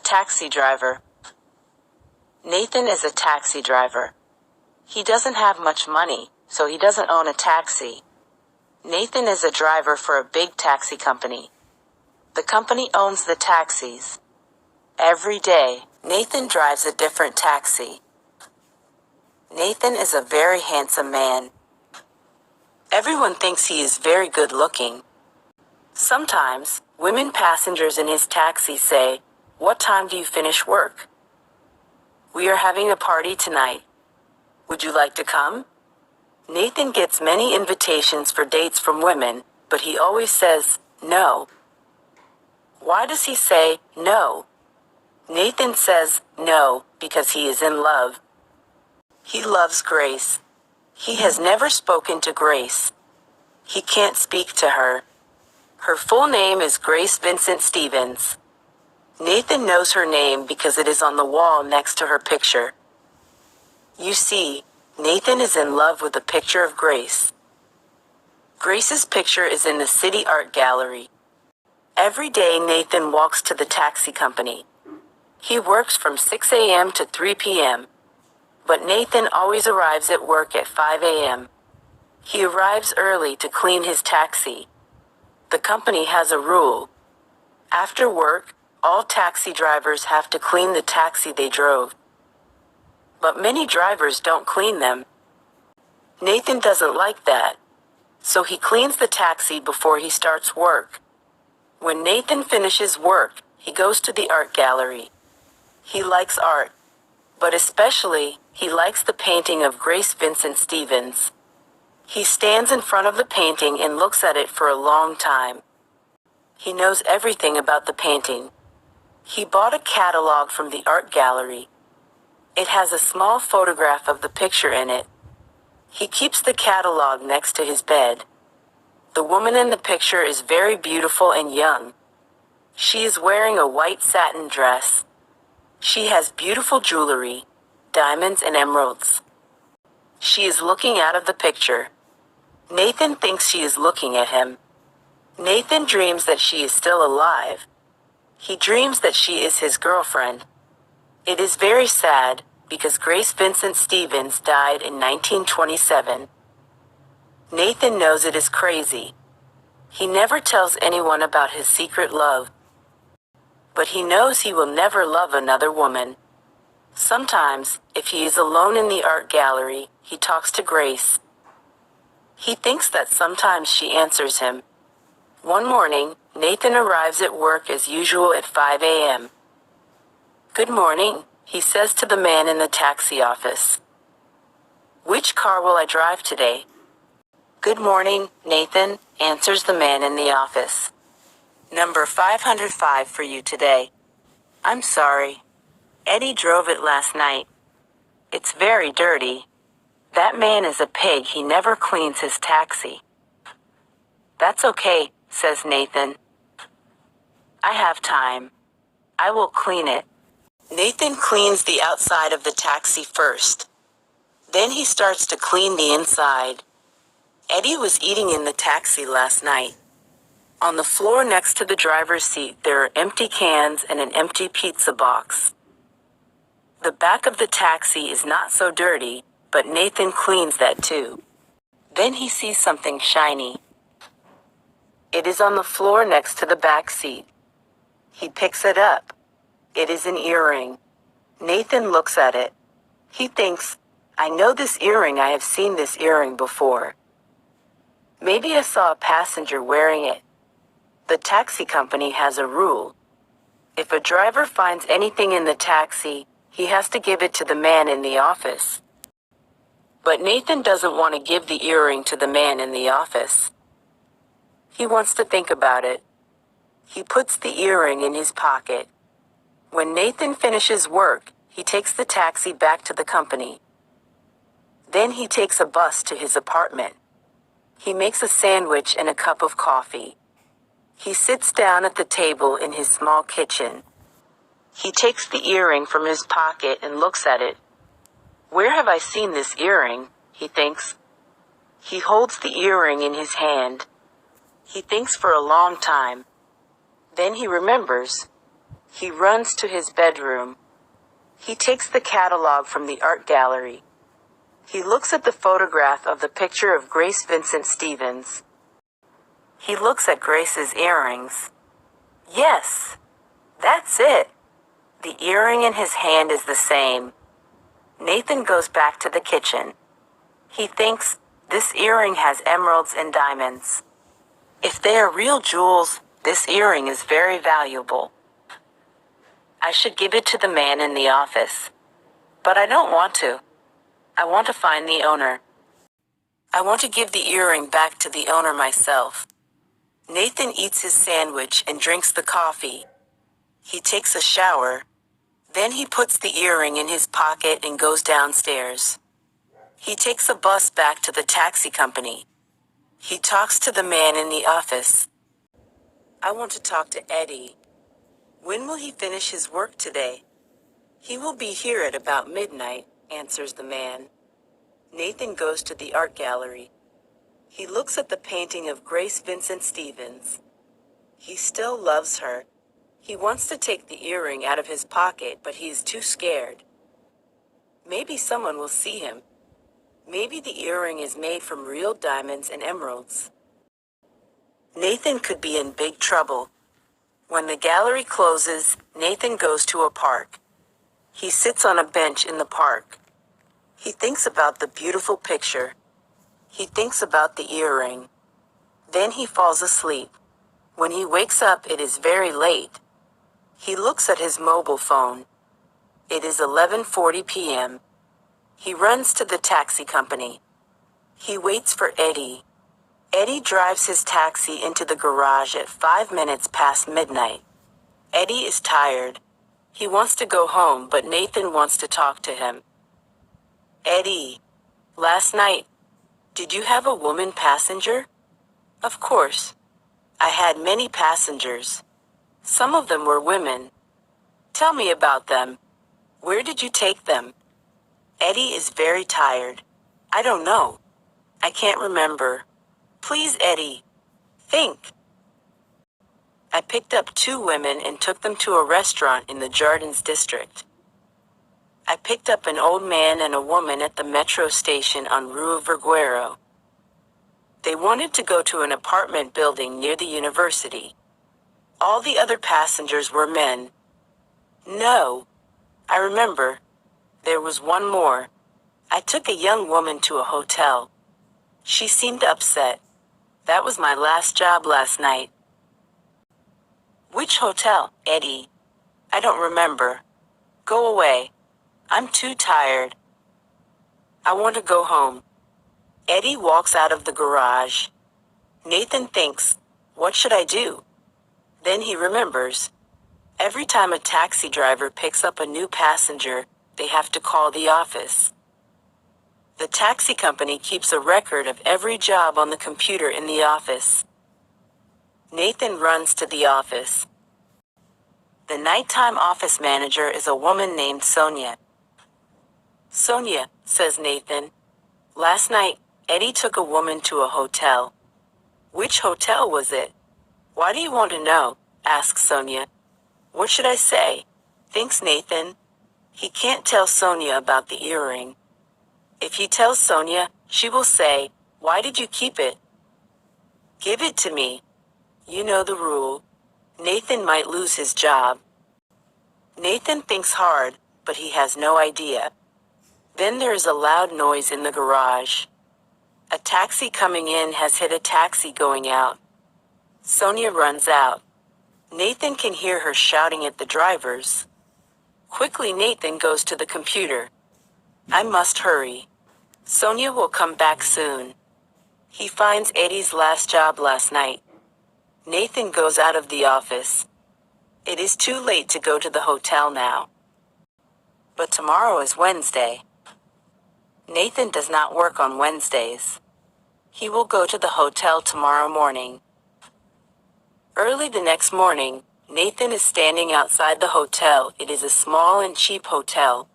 taxi driver. Nathan is a taxi driver. He doesn't have much money, so he doesn't own a taxi. Nathan is a driver for a big taxi company. The company owns the taxis. Every day, Nathan drives a different taxi. Nathan is a very handsome man. Everyone thinks he is very good looking. Sometimes, women passengers in his taxi say, "What time do you finish work?" "We are having a party tonight. Would you like to come?" Nathan gets many invitations for dates from women, but he always says, no. Why does he say, no? Nathan says, no, because he is in love. He loves Grace. He has never spoken to Grace. He can't speak to her. Her full name is Grace Vincent Stevens. Nathan knows her name because it is on the wall next to her picture. You see, Nathan is in love with a picture of Grace. Grace's picture is in the city art gallery. Every day Nathan walks to the taxi company. He works from 6 a.m. to 3 p.m. But Nathan always arrives at work at 5 a.m. He arrives early to clean his taxi. The company has a rule. After work, all taxi drivers have to clean the taxi they drove. But many drivers don't clean them. Nathan doesn't like that. So he cleans the taxi before he starts work. When Nathan finishes work, he goes to the art gallery. He likes art, but especially, he likes the painting of Grace Vincent Stevens. He stands in front of the painting and looks at it for a long time. He knows everything about the painting. He bought a catalog from the art gallery. It has a small photograph of the picture in it. He keeps the catalog next to his bed. The woman in the picture is very beautiful and young. She is wearing a white satin dress. She has beautiful jewelry, diamonds and emeralds. She is looking out of the picture. Nathan thinks she is looking at him. Nathan dreams that she is still alive. He dreams that she is his girlfriend. It is very sad, because Grace Vincent Stevens died in 1927. Nathan knows it is crazy. He never tells anyone about his secret love. But he knows he will never love another woman. Sometimes, if he is alone in the art gallery, he talks to Grace. He thinks that sometimes she answers him. One morning, Nathan arrives at work as usual at 5 a.m. "Good morning," he says to the man in the taxi office. "Which car will I drive today?" "Good morning, Nathan," answers the man in the office. "Number 505 for you today." "I'm sorry. Eddie drove it last night. It's very dirty. That man is a pig. He never cleans his taxi." "That's okay," says Nathan. "I have time. I will clean it." Nathan cleans the outside of the taxi first. Then he starts to clean the inside. Eddie was eating in the taxi last night. On the floor next to the driver's seat there are empty cans and an empty pizza box. The back of the taxi is not so dirty, but Nathan cleans that too. Then he sees something shiny. It is on the floor next to the back seat. He picks it up. It is an earring. Nathan looks at it. He thinks, "I know this earring. I have seen this earring before. Maybe I saw a passenger wearing it." The taxi company has a rule. If a driver finds anything in the taxi, he has to give it to the man in the office. But Nathan doesn't want to give the earring to the man in the office. He wants to think about it. He puts the earring in his pocket. When Nathan finishes work, he takes the taxi back to the company. Then he takes a bus to his apartment. He makes a sandwich and a cup of coffee. He sits down at the table in his small kitchen. He takes the earring from his pocket and looks at it. "Where have I seen this earring?" he thinks. He holds the earring in his hand. He thinks for a long time. Then he remembers. He runs to his bedroom. He takes the catalog from the art gallery. He looks at the photograph of the picture of Grace Vincent Stevens. He looks at Grace's earrings. Yes, that's it. The earring in his hand is the same. Nathan goes back to the kitchen. He thinks, this earring has emeralds and diamonds. If they are real jewels, this earring is very valuable. I should give it to the man in the office. But I don't want to. I want to find the owner. I want to give the earring back to the owner myself. Nathan eats his sandwich and drinks the coffee. He takes a shower. Then he puts the earring in his pocket and goes downstairs. He takes a bus back to the taxi company. He talks to the man in the office. I want to talk to Eddie. When will he finish his work today? He will be here at about midnight, answers the man. Nathan goes to the art gallery. He looks at the painting of Grace Vincent Stevens. He still loves her. He wants to take the earring out of his pocket, but he is too scared. Maybe someone will see him. Maybe the earring is made from real diamonds and emeralds. Nathan could be in big trouble. When the gallery closes, Nathan goes to a park. He sits on a bench in the park. He thinks about the beautiful picture. He thinks about the earring. Then he falls asleep. When he wakes up, it is very late. He looks at his mobile phone. It is 11:40 p.m. He runs to the taxi company. He waits for Eddie. Eddie drives his taxi into the garage at 5 minutes past midnight. Eddie is tired. He wants to go home, but Nathan wants to talk to him. Eddie, last night, did you have a woman passenger? Of course. I had many passengers. Some of them were women. Tell me about them. Where did you take them? Eddie is very tired. I don't know. I can't remember. Please, Eddie. Think. I picked up 2 women and took them to a restaurant in the Jardins district. I picked up an old man and a woman at the metro station on Rue Verguero. They wanted to go to an apartment building near the university. All the other passengers were men. No. I remember. There was one more. I took a young woman to a hotel. She seemed upset. That was my last job last night. Which hotel, Eddie? I don't remember. Go away. I'm too tired. I want to go home. Eddie walks out of the garage. Nathan thinks, what should I do? Then he remembers. Every time a taxi driver picks up a new passenger, they have to call the office. The taxi company keeps a record of every job on the computer in the office. Nathan runs to the office. The nighttime office manager is a woman named Sonia. Sonia, says Nathan. Last night, Eddie took a woman to a hotel. Which hotel was it? Why do you want to know? Asks Sonia. What should I say? Thinks Nathan. He can't tell Sonia about the earring. If he tells Sonia, she will say, why did you keep it? Give it to me. You know the rule. Nathan might lose his job. Nathan thinks hard, but he has no idea. Then there is a loud noise in the garage. A taxi coming in has hit a taxi going out. Sonia runs out. Nathan can hear her shouting at the drivers. Quickly, Nathan goes to the computer. I must hurry. Sonia will come back soon. He finds Eddie's last job last night. Nathan goes out of the office. It is too late to go to the hotel now. But tomorrow is Wednesday. Nathan does not work on Wednesdays. He will go to the hotel tomorrow morning. Early the next morning, Nathan is standing outside the hotel. It is a small and cheap hotel.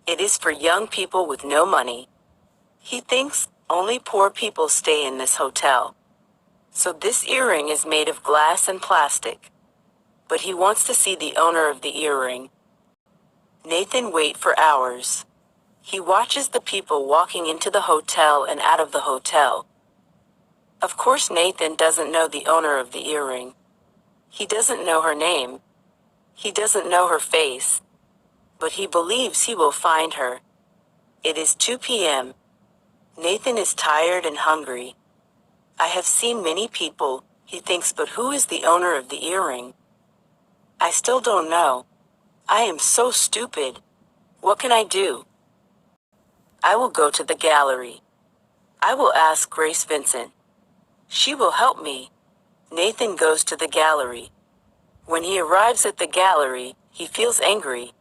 It is for young people with no money. He thinks only poor people stay in this hotel. So this earring is made of glass and plastic. but he wants to see the owner of the earring. Nathan waits for hours. He watches the people walking into the hotel and out of the hotel. Of course, Nathan doesn't know the owner of the earring. He doesn't know her name. He doesn't know her face. But he believes he will find her. It is 2 p.m. Nathan is tired and hungry. I have seen many people, he thinks, but who is the owner of the earring? I still don't know. I am so stupid. What can I do? I will go to the gallery. I will ask Grace Vincent. She will help me. Nathan goes to the gallery. When he arrives at the gallery, he feels angry.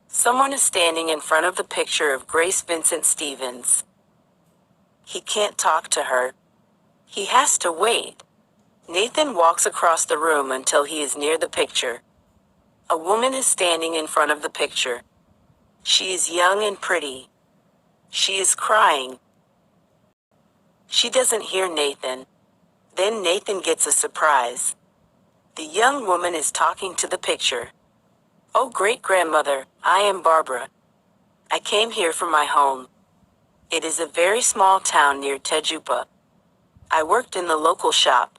Someone is standing in front of the picture of Grace Vincent Stevens. He can't talk to her. He has to wait. Nathan walks across the room until he is near the picture. A woman is standing in front of the picture. She is young and pretty. She is crying. She doesn't hear Nathan. Then Nathan gets a surprise. The young woman is talking to the picture. Oh, great-grandmother, I am Barbara. I came here from my home. It is a very small town near Tejupa. I worked in the local shop.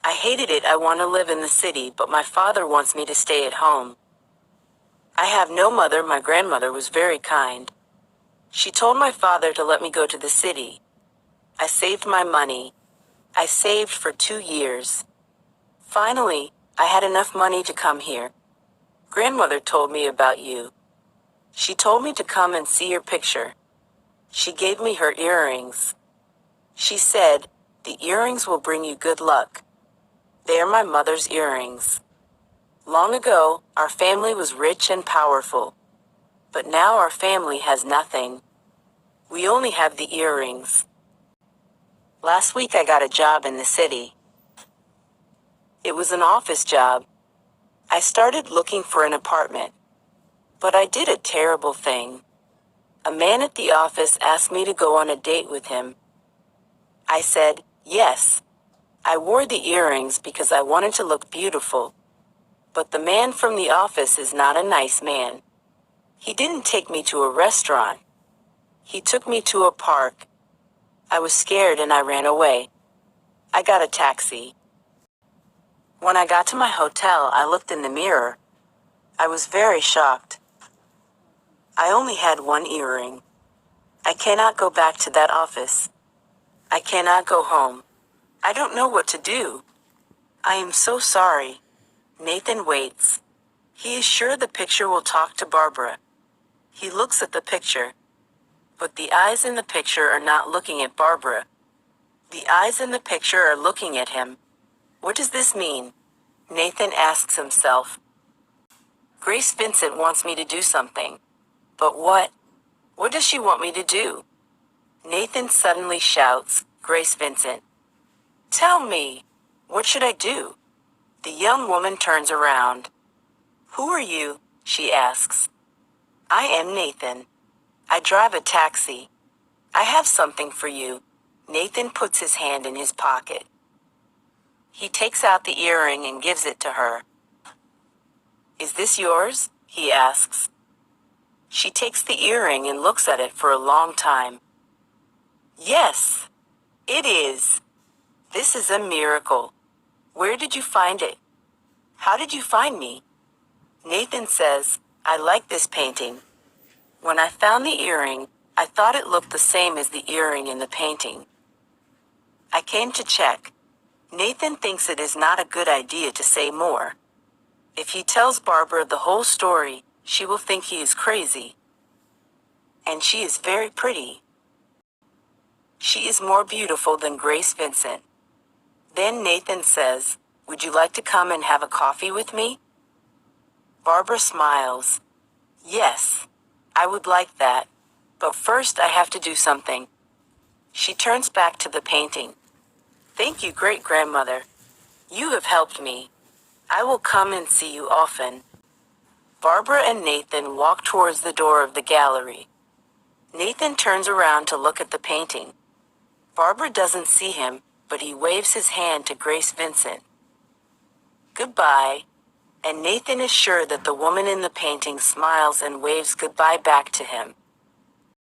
I hated it. I want to live in the city, but my father wants me to stay at home. I have no mother. My grandmother was very kind. She told my father to let me go to the city. I saved my money. I saved for 2 years. Finally, I had enough money to come here. Grandmother told me about you. She told me to come and see your picture. She gave me her earrings. She said, the earrings will bring you good luck. They are my mother's earrings. Long ago, our family was rich and powerful. But now our family has nothing. We only have the earrings. Last week I got a job in the city. It was an office job. I started looking for an apartment. But I did a terrible thing. A man at the office asked me to go on a date with him. I said, yes. I wore the earrings because I wanted to look beautiful. But the man from the office is not a nice man. He didn't take me to a restaurant. He took me to a park. I was scared and I ran away. I got a taxi. When I got to my hotel, I looked in the mirror. I was very shocked. I only had one earring. I cannot go back to that office. I cannot go home. I don't know what to do. I am so sorry. Nathan waits. He is sure the picture will talk to Barbara. He looks at the picture. But the eyes in the picture are not looking at Barbara. The eyes in the picture are looking at him. What does this mean? Nathan asks himself. Grace Vincent wants me to do something. But what? What does she want me to do? Nathan suddenly shouts, Grace Vincent. Tell me. What should I do? The young woman turns around. Who are you? She asks. I am Nathan. I drive a taxi. I have something for you. Nathan puts his hand in his pocket. He takes out the earring and gives it to her. Is this yours? He asks. She takes the earring and looks at it for a long time. Yes, it is. This is a miracle. Where did you find it? How did you find me? Nathan says, I like this painting. When I found the earring, I thought it looked the same as the earring in the painting. I came to check. Nathan thinks it is not a good idea to say more. If he tells Barbara the whole story, she will think he is crazy. And she is very pretty. She is more beautiful than Grace Vincent. Then Nathan says, would you like to come and have a coffee with me? Barbara smiles. Yes, I would like that. But first I have to do something. She turns back to the painting. Thank you, great-grandmother. You have helped me. I will come and see you often. Barbara and Nathan walk towards the door of the gallery. Nathan turns around to look at the painting. Barbara doesn't see him, but he waves his hand to Grace Vincent. Goodbye. and Nathan is sure that the woman in the painting smiles and waves goodbye back to him.